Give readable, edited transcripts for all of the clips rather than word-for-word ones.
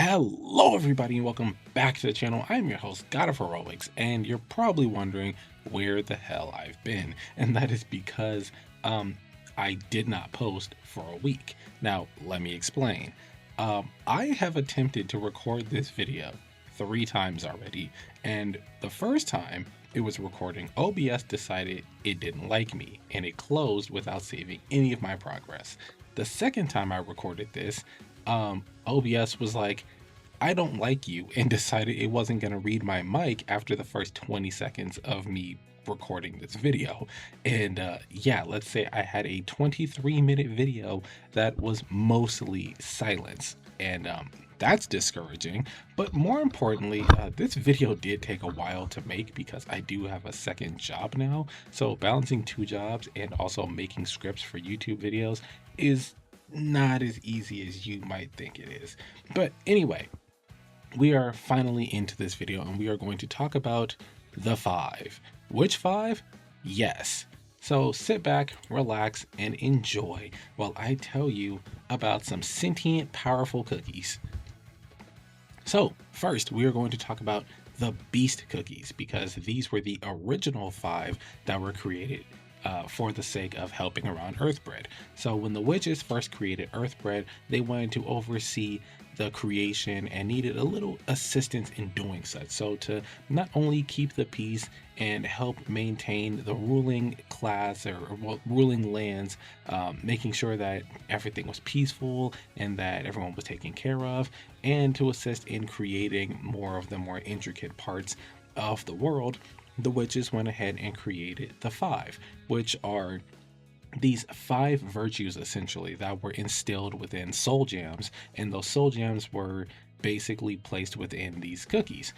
Hello everybody and welcome back to the channel. I'm your host, God of Heroics, and you're probably wondering where the hell I've been. And that is because I did not post for a week. Now, let me explain. I have attempted to record this video 3 times already, and the first time it was recording, OBS decided it didn't like me and it closed without saving any of my progress. The second time I recorded this, OBS was like, I don't like you, and decided it wasn't going to read my mic after the first 20 seconds of me recording this video. And yeah, let's say I had a 23-minute video that was mostly silence. And that's discouraging. But more importantly, this video did take a while to make because I do have a second job now. So balancing 2 jobs and also making scripts for YouTube videos is not as easy as you might think it is. But anyway, we are finally into this video and we are going to talk about the 5. Which 5? Yes. So sit back, relax, and enjoy while I tell you about some sentient, powerful cookies. So first, we are going to talk about the beast cookies because these were the original 5 that were created for the sake of helping around Earthbread. So when the witches first created Earthbread, they wanted to oversee the creation and needed a little assistance in doing such. So to not only keep the peace and help maintain the ruling class or ruling lands, making sure that everything was peaceful and that everyone was taken care of, and to assist in creating more of the more intricate parts of the world, the witches went ahead and created the 5, which are these 5 virtues essentially that were instilled within soul gems, and those soul gems were basically placed within these cookies.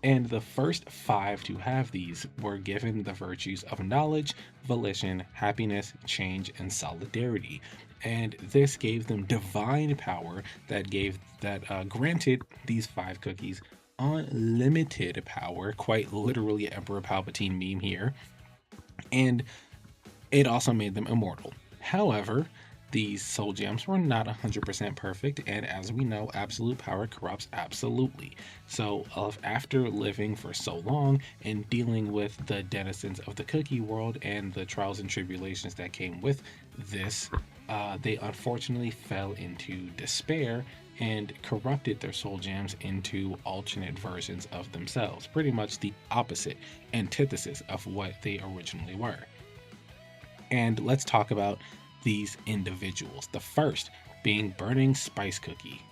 And the first 5 to have these were given the virtues of knowledge, volition, happiness, change, and solidarity. And this gave them divine power that granted these 5 cookies unlimited power, quite literally Emperor Palpatine meme here, and it also made them immortal. However, these soul gems were not 100% perfect, and as we know, absolute power corrupts absolutely. So after living for so long and dealing with the denizens of the cookie world and the trials and tribulations that came with this, they unfortunately fell into despair and corrupted their soul gems into alternate versions of themselves, pretty much the opposite antithesis of what they originally were. And let's talk about these individuals. The first being Burning Spice Cookie.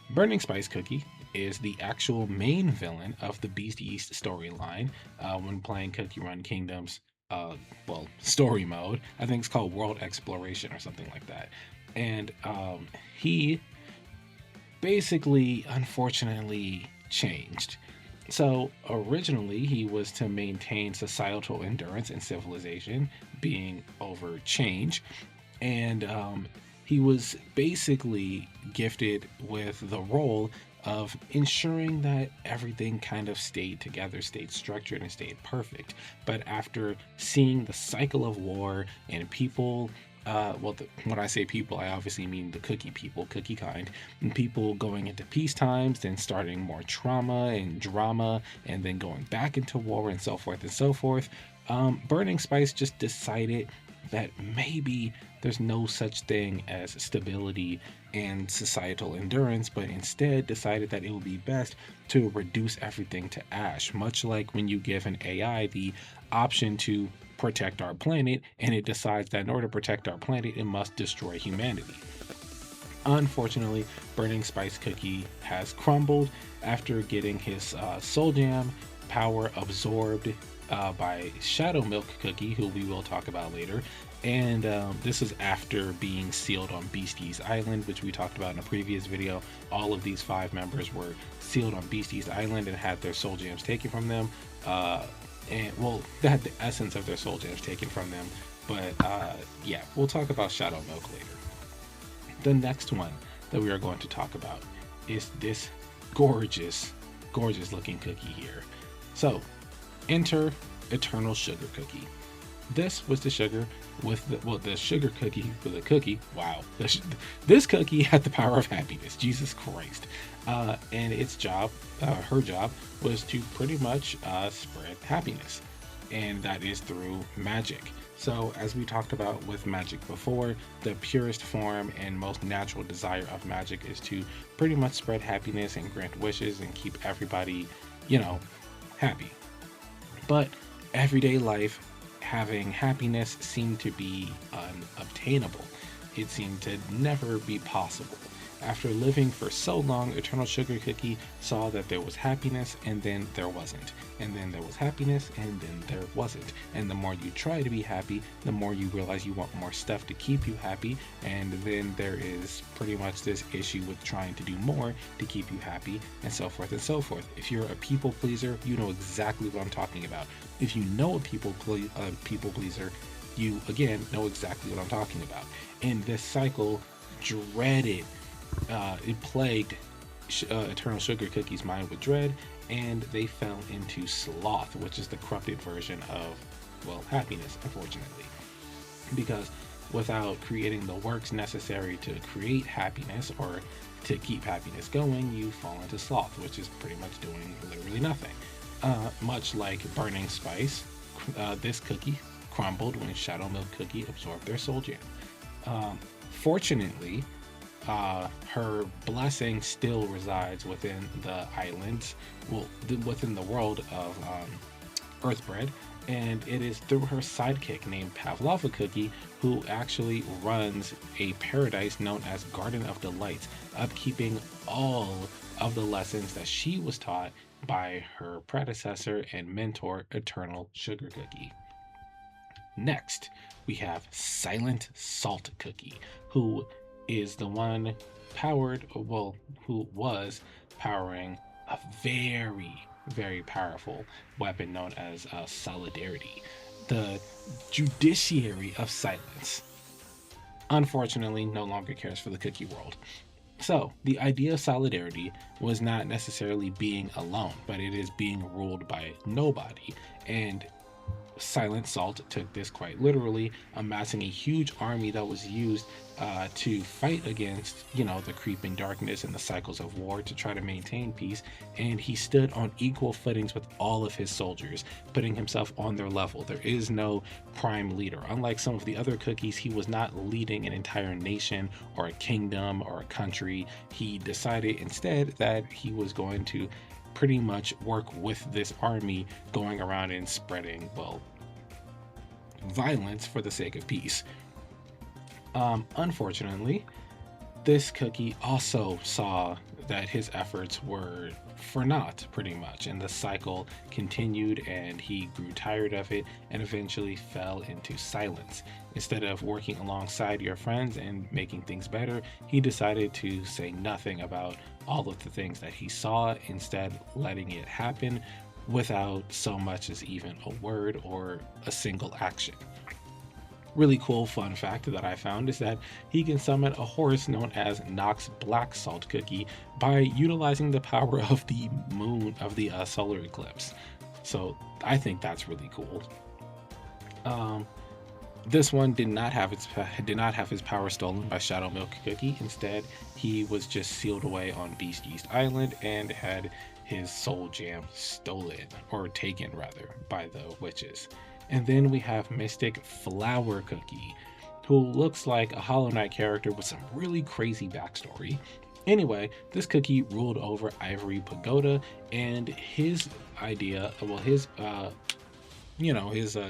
Burning Spice Cookie is the actual main villain of the Beast East storyline when playing Cookie Run Kingdom's story mode. I think it's called World Exploration or something like that. And he basically, unfortunately, changed. So originally he was to maintain societal endurance and civilization, being over change, and he was basically gifted with the role of ensuring that everything kind of stayed together, stayed structured, and stayed perfect. But after seeing the cycle of war and people, when I say people, I obviously mean the cookie people, cookie kind, and people going into peace times, then starting more trauma and drama, and then going back into war and so forth and so forth. Burning Spice just decided that maybe there's no such thing as stability and societal endurance, but instead decided that it would be best to reduce everything to ash, much like when you give an AI the option to protect our planet, and it decides that in order to protect our planet, it must destroy humanity. Unfortunately, Burning Spice Cookie has crumbled after getting his soul gem power absorbed by Shadow Milk Cookie, who we will talk about later. And this is after being sealed on Beastie's Island, which we talked about in a previous video. All of these 5 members were sealed on Beastie's Island and had their soul gems taken from them. They had the essence of their soul gems taken from them. But yeah, we'll talk about Shadow Milk later. The next one that we are going to talk about is this gorgeous looking cookie here. So enter Eternal Sugar Cookie. This was the sugar with the sugar cookie with a cookie. Wow, this cookie had the power of happiness. Jesus Christ! And its job, her job, was to pretty much spread happiness, and that is through magic. So, as we talked about with magic before, the purest form and most natural desire of magic is to pretty much spread happiness and grant wishes and keep everybody, you know, happy. But everyday life, having happiness seemed to be unobtainable. It seemed to never be possible. After living for so long, Eternal Sugar Cookie saw that there was happiness and then there wasn't. And then there was happiness and then there wasn't. And the more you try to be happy, the more you realize you want more stuff to keep you happy. And then there is pretty much this issue with trying to do more to keep you happy, and so forth and so forth. If you're a people pleaser, you know exactly what I'm talking about. If you know a people pleaser, you again know exactly what I'm talking about. And this cycle dreaded it plagued Eternal Sugar Cookie's mind with dread, and they fell into sloth, which is the corrupted version of, well, happiness, unfortunately. Because without creating the works necessary to create happiness or to keep happiness going, you fall into sloth, which is pretty much doing literally nothing. Much like Burning Spice, this cookie crumbled when Shadow Milk Cookie absorbed their soul gem. Fortunately, her blessing still resides within the islands, well, within the world of Earthbread, and it is through her sidekick named Pavlova Cookie, who actually runs a paradise known as Garden of Delights, upkeeping all of the lessons that she was taught by her predecessor and mentor, Eternal Sugar Cookie. Next, we have Silent Salt Cookie, who is the one who was powering a very powerful weapon known as Solidarity, the judiciary of silence. Unfortunately, no longer cares for the cookie world. So, the idea of solidarity was not necessarily being alone, but it is being ruled by nobody. And Silent Salt took this quite literally, amassing a huge army that was used to fight against, the creeping darkness and the cycles of war to try to maintain peace. And he stood on equal footings with all of his soldiers, putting himself on their level. There is no prime leader. Unlike some of the other cookies, he was not leading an entire nation or a kingdom or a country. He decided instead that he was going to pretty much work with this army, going around and spreading, well, violence for the sake of peace. Unfortunately, this cookie also saw that his efforts were for naught, pretty much, and the cycle continued, and he grew tired of it and eventually fell into silence. Instead of working alongside your friends and making things better, he decided to say nothing about all of the things that he saw, instead letting it happen without so much as even a word or a single action. Really cool fun fact that I found is that he can summon a horse known as Nox Black Salt Cookie by utilizing the power of the moon of the solar eclipse. So I think that's really cool. This one did not have his power stolen by Shadow Milk Cookie. Instead, he was just sealed away on Beast East Island and had his soul gem stolen, or taken rather, by the witches. And then we have Mystic Flower Cookie, who looks like a Hollow Knight character with some really crazy backstory. Anyway, this cookie ruled over Ivory Pagoda, and his idea, well, his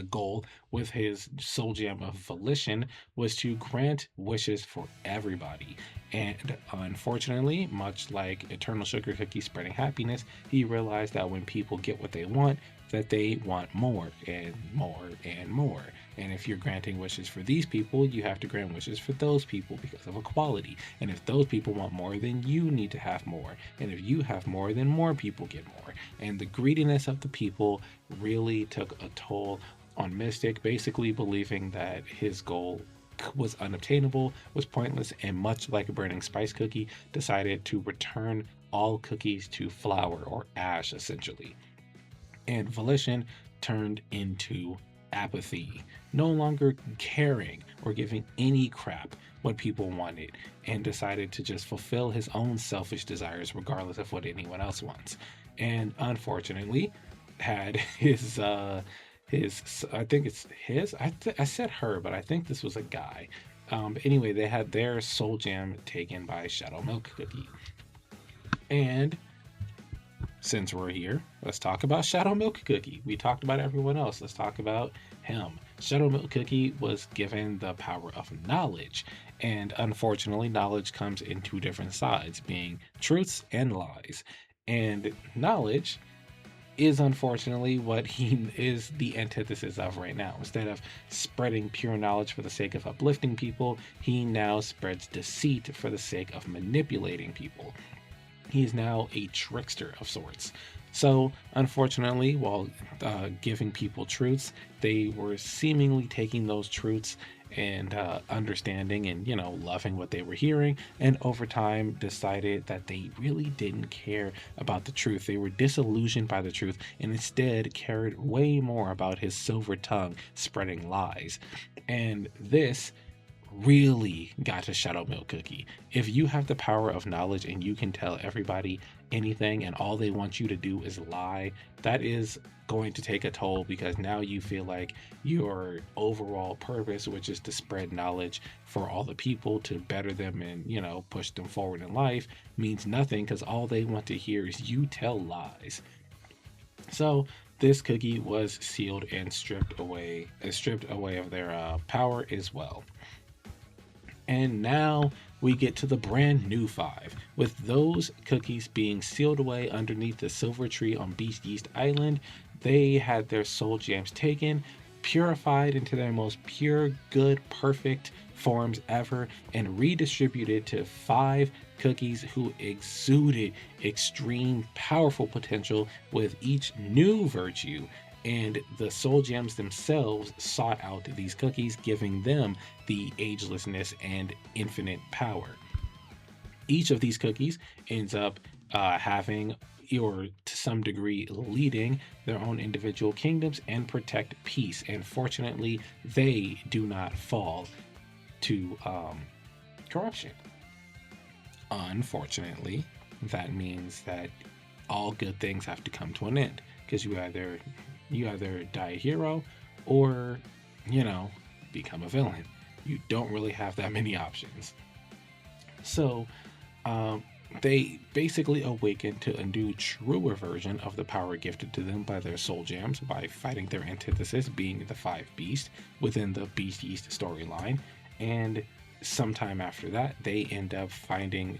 goal with his soul gem of volition was to grant wishes for everybody. And unfortunately, much like Eternal Sugar Cookie spreading happiness, he realized that when people get what they want, that they want more and more and more. And if you're granting wishes for these people, you have to grant wishes for those people because of equality. And if those people want more, then you need to have more. And if you have more, then more people get more. And the greediness of the people really took a toll on Mystic, basically believing that his goal was unobtainable, was pointless, and much like a Burning Spice Cookie, decided to return all cookies to flour or ash, essentially. And volition turned into apathy. no longer caring or giving any crap what people wanted, and decided to just fulfill his own selfish desires regardless of what anyone else wants. And unfortunately, had his I think it's his I said her, but I think this was a guy. Anyway, they had their soul gem taken by Shadow Milk Cookie. And since we're here, let's talk about Shadow Milk Cookie. We talked about everyone else. Let's talk about him. Shadow Milk Cookie was given the power of knowledge. And unfortunately, knowledge comes in two different sides, being truths and lies. And knowledge is unfortunately what he is the antithesis of right now. Instead of spreading pure knowledge for the sake of uplifting people, he now spreads deceit for the sake of manipulating people. He is now a trickster of sorts. So, unfortunately, while giving people truths, they were seemingly taking those truths and understanding and, loving what they were hearing. And over time, decided that they really didn't care about the truth. They were disillusioned by the truth and instead cared way more about his silver tongue spreading lies. And this really got to Shadow Milk Cookie. If you have the power of knowledge and you can tell everybody anything and all they want you to do is lie, that is going to take a toll, because now you feel like your overall purpose, which is to spread knowledge for all the people to better them and, push them forward in life, means nothing, because all they want to hear is you tell lies. So this cookie was sealed and stripped away of their power as well. And now we get to the brand new 5, with those cookies being sealed away underneath the silver tree on Beast Yeast Island. They had their soul gems taken, purified into their most pure, good, perfect forms ever, and redistributed to 5 cookies who exuded extreme powerful potential with each new virtue. And the soul gems themselves sought out these cookies, giving them the agelessness and infinite power. Each of these cookies ends up having, or to some degree leading, their own individual kingdoms and protect peace. And fortunately, they do not fall to corruption. Unfortunately, that means that all good things have to come to an end, because you either die a hero or, become a villain. You don't really have that many options. So they basically awaken to a new, truer version of the power gifted to them by their soul gems by fighting their antithesis, being the 5 beasts within the Beast Yeast storyline. And sometime after that, they end up finding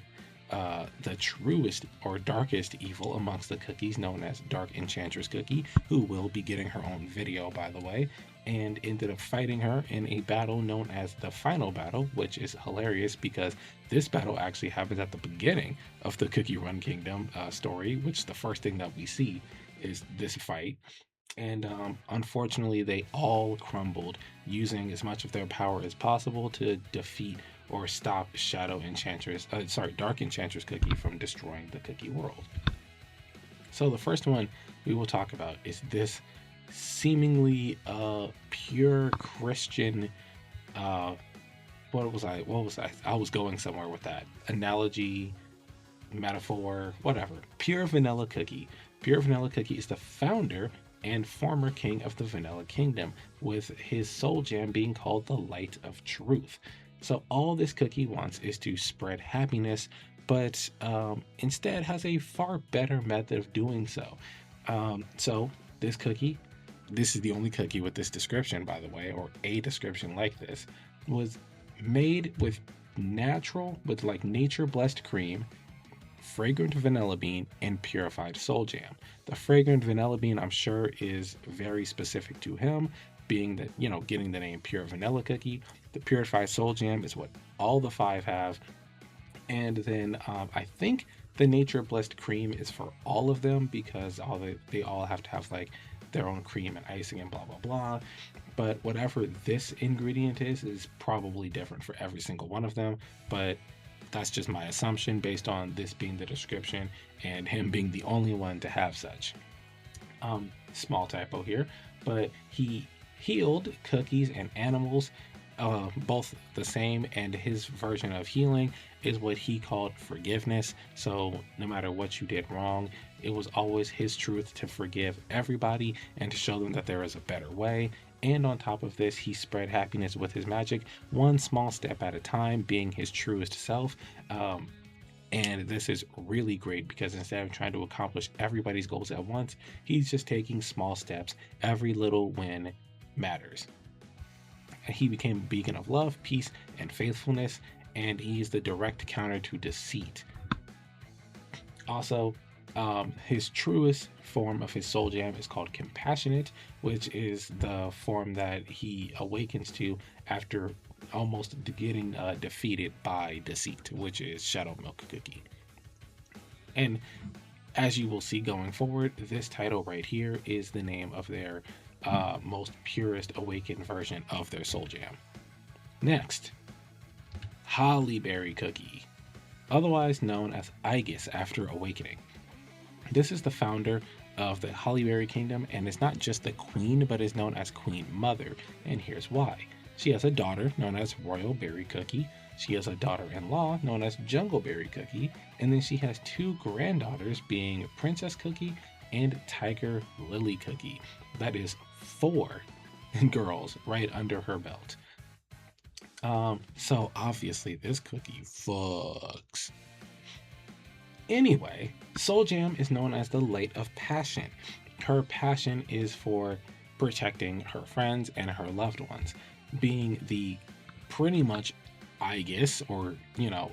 the truest or darkest evil amongst the cookies, known as Dark Enchantress Cookie, who will be getting her own video, by the way, and ended up fighting her in a battle known as the Final Battle, which is hilarious because this battle actually happens at the beginning of the Cookie Run Kingdom story, which the first thing that we see is this fight. And unfortunately, they all crumbled, using as much of their power as possible to defeat or stop Dark Enchantress Cookie from destroying the Cookie World. So the first one we will talk about is this seemingly pure Christian. What was I? I was going somewhere with that analogy, metaphor, whatever. Pure Vanilla Cookie. Pure Vanilla Cookie is the founder and former king of the Vanilla Kingdom, with his soul gem being called the Light of Truth. So all this cookie wants is to spread happiness, but instead has a far better method of doing so. So this cookie, this is the only cookie with this description, by the way, or a description like this, was made with nature blessed cream, fragrant vanilla bean, and purified soul jam. The fragrant vanilla bean, I'm sure, is very specific to him, being that, getting the name Pure Vanilla Cookie. The purified soul jam is what all the 5 have. And then I think the nature blessed cream is for all of them, because they all have to have like their own cream and icing and blah blah blah. But whatever this ingredient is probably different for every single one of them. But that's just my assumption based on this being the description and him being the only one to have such. Small typo here, but he healed cookies and animals, both the same, and his version of healing is what he called forgiveness. So no matter what you did wrong, it was always his truth to forgive everybody and to show them that there is a better way. And on top of this, he spread happiness with his magic, one small step at a time, being his truest self. And this is really great because instead of trying to accomplish everybody's goals at once, he's just taking small steps. Every little win matters. And he became a beacon of love, peace, and faithfulness, and he's the direct counter to deceit. Also, his truest form of his soul jam is called compassionate, which is the form that he awakens to after almost getting defeated by deceit, which is Shadow Milk Cookie. And as you will see going forward, this title right here is the name of their most purest awakened version of their soul jam. Next, Hollyberry Cookie, otherwise known as Aegis after awakening. This is the founder of the Hollyberry Kingdom, and it's not just the queen, but is known as Queen Mother, and here's why. She has a daughter known as Royal Berry Cookie, she has a daughter-in-law known as Jungleberry Cookie, and then she has two granddaughters being Princess Cookie and Tiger Lily Cookie. That is 4 girls right under her belt. So obviously this cookie fucks. Anyway, Soul Jam is known as the Light of Passion. Her passion is for protecting her friends and her loved ones. Being the pretty much Aegis, or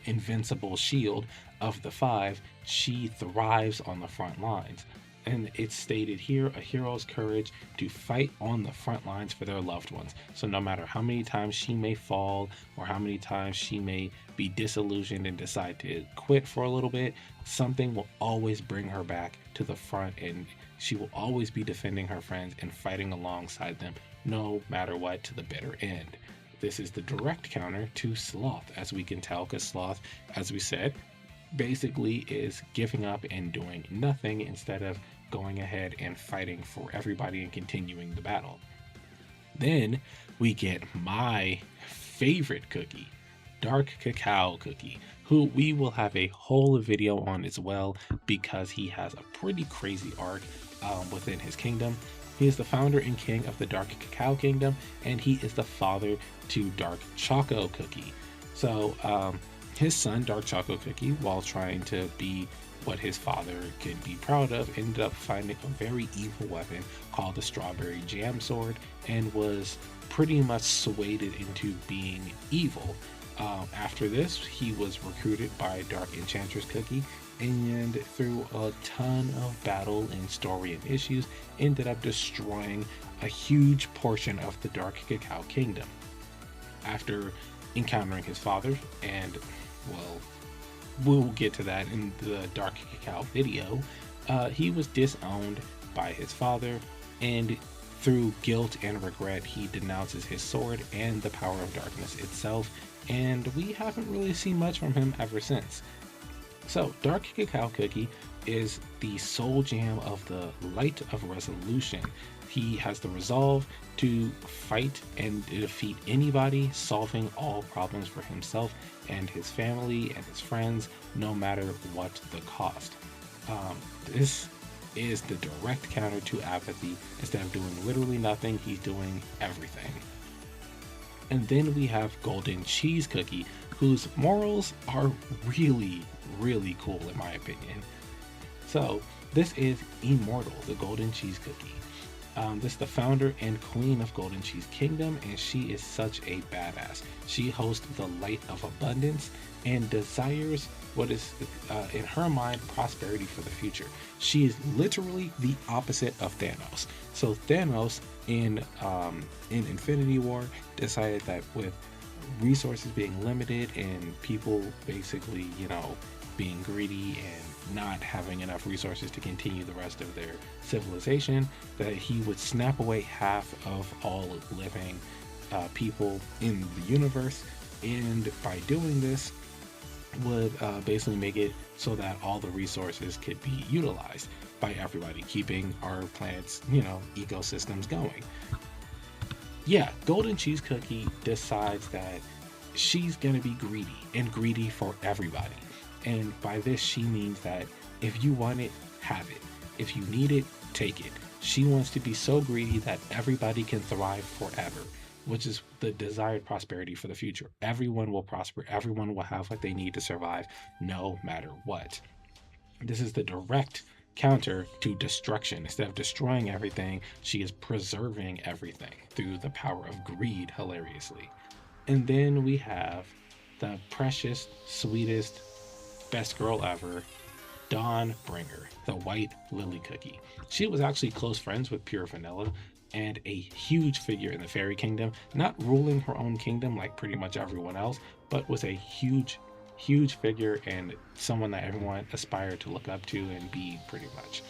invincible shield of the 5, she thrives on the front lines. And it's stated here, a hero's courage to fight on the front lines for their loved ones. So no matter how many times she may fall or how many times she may be disillusioned and decide to quit for a little bit, something will always bring her back to the front, and she will always be defending her friends and fighting alongside them no matter what to the bitter end. This is the direct counter to Sloth, as we can tell, because Sloth, as we said, basically is giving up and doing nothing instead of going ahead and fighting for everybody and continuing the battle. Then we get my favorite cookie, Dark Cacao Cookie, who we will have a whole video on as well because he has a pretty crazy arc within his kingdom. He is the founder and king of the Dark Cacao Kingdom, and he is the father to Dark Choco Cookie. So his son, Dark Choco Cookie, while trying to be what his father could be proud of, ended up finding a very evil weapon called the Strawberry Jam Sword and was pretty much swayed into being evil. After this, he was recruited by Dark Enchantress Cookie, and through a ton of battle and story and issues, ended up destroying a huge portion of the Dark Cacao Kingdom. After encountering his father, and well, we'll get to that in the Dark Cacao video, he was disowned by his father, and through guilt and regret, he denounces his sword and the power of darkness itself, and we haven't really seen much from him ever since. So, Dark Cacao Cookie is the soul jam of the Light of Resolution. He has the resolve to fight and defeat anybody, solving all problems for himself and his family and his friends, no matter what the cost. This is the direct counter to apathy. Instead of doing literally nothing, he's doing everything. And then we have Golden Cheese Cookie, whose morals are really, really cool in my opinion. So this is Immortal, the Golden Cheese Cookie. This is the founder and queen of Golden Cheese Kingdom, and she is such a badass. She hosts the Light of Abundance and desires what is, in her mind, prosperity for the future. She is literally the opposite of Thanos. So Thanos in Infinity War decided that with resources being limited and people basically, being greedy and not having enough resources to continue the rest of their civilization, that he would snap away half of all living people in the universe, and by doing this would basically make it so that all the resources could be utilized by everybody, keeping our planet's ecosystems going. yeah, Golden Cheese Cookie decides that she's gonna be greedy and greedy for everybody. And by this, she means that if you want it, have it. If you need it, take it. She wants to be so greedy that everybody can thrive forever, which is the desired prosperity for the future. Everyone will prosper, everyone will have what they need to survive no matter what. This is the direct counter to destruction. Instead of destroying everything, she is preserving everything through the power of greed, hilariously. And then we have the precious, sweetest, best girl ever, Dawn Bringer, the white lily cookie. She was actually close friends with Pure Vanilla and a huge figure in the fairy kingdom, not ruling her own kingdom like pretty much everyone else, but was a huge figure and someone that everyone aspired to look up to and be pretty much.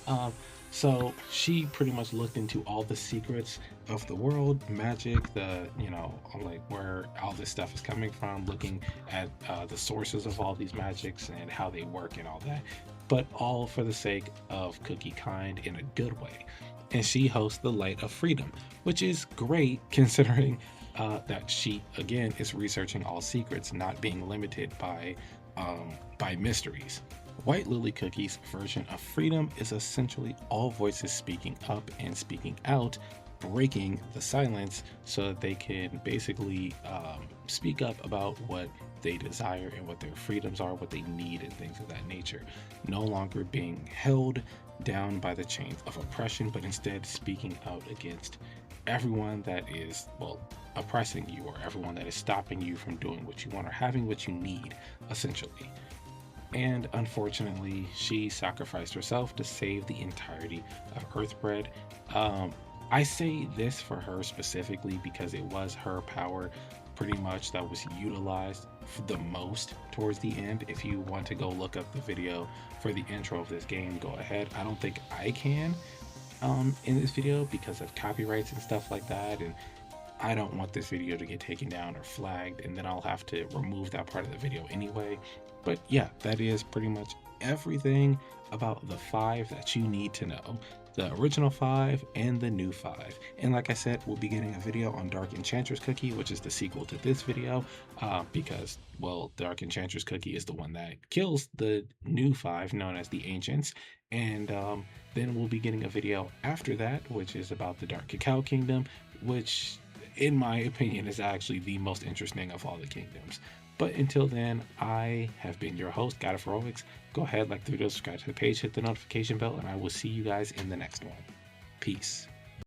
Um, so she pretty much looked into all the secrets of the world, magic, the, like where all this stuff is coming from, looking at the sources of all these magics and how they work and all that, but all for the sake of Cookie Kind in a good way. And she hosts the Light of Freedom, which is great considering that she again is researching all secrets, not being limited by mysteries. White Lily Cookie's version of freedom is essentially all voices speaking up and speaking out, breaking the silence so that they can basically speak up about what they desire and what their freedoms are, what they need, and things of that nature. No longer being held down by the chains of oppression, but instead speaking out against everyone that is, well, oppressing you, or everyone that is stopping you from doing what you want or having what you need, essentially. And unfortunately, she sacrificed herself to save the entirety of Earthbread. Um, I say this for her specifically because it was her power pretty much that was utilized the most towards the end. If you want to go look up the video for the intro of this game, go ahead. I don't think I can in this video because of copyrights and stuff like that, and I don't want this video to get taken down or flagged, and then I'll have to remove that part of the video anyway. But yeah, that is pretty much everything about the 5 that you need to know. The original 5 and the new 5. And like I said, we'll be getting a video on Dark Enchantress Cookie, which is the sequel to this video, because, well, Dark Enchantress Cookie is the one that kills the new 5, known as the Ancients. And then we'll be getting a video after that, which is about the Dark Cacao Kingdom, which, in my opinion, is actually the most interesting of all the kingdoms. But until then, I have been your host, God of Heroics. Go ahead, like the video, subscribe to the page, hit the notification bell, and I will see you guys in the next one. Peace.